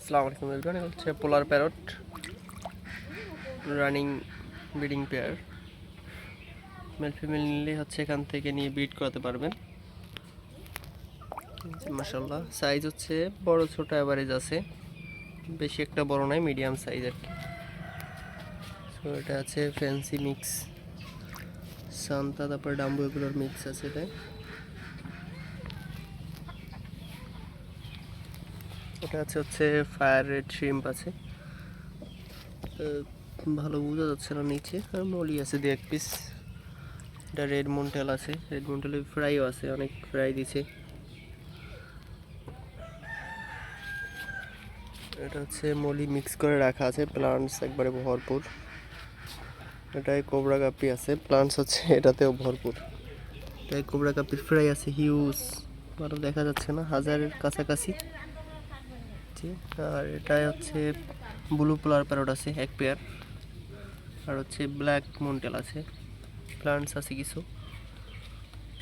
আসসালামু আলাইকুম এভরিওয়ান, হচ্ছে পোলার parrot running breeding pair. Male female নিলে হচ্ছে এখান থেকে নিয়ে ব্রিড করাতে পারবেন। মাশাআল্লাহ, সাইজ হচ্ছে বড় ছোট অ্যাভারেজ আছে, বেশি একটা বড় নয়, মিডিয়াম সাইজ আর কি। সো এটা আছে ফ্যান্সি মিক্স সান্তা, তারপর ডাম্বু, এগুলোর মিক্স আছে এটাই। এটা হচ্ছে ফায়ার রেড শ্রিম্প আছে, ভালো বোঝা যাচ্ছে না নিচে। আর মলি আছে দু এক পিস। এটা রেড মন্টেল আছে, রেড মন্টেলের ফ্রাইও আছে, অনেক ফ্রাই দিছে। এটা হচ্ছে মলি মিক্স করে রাখা আছে, প্লান্টস একবারে ভরপুর। এটাই কোবরা কাপি আছে, প্লান্টস হচ্ছে এটাতেও ভরপুর। এটাই কোবরা কাপির ফ্রাই আছে হিউজ, ভালো দেখা যাচ্ছে না, 1000-এর কাছাকাছি। আর এটাই হচ্ছে ব্লু পোলার প্যারট আছে এক পেয়ার, আর হচ্ছে ব্ল্যাক মন্টেল আছে, প্লান্টস আছে কিছু।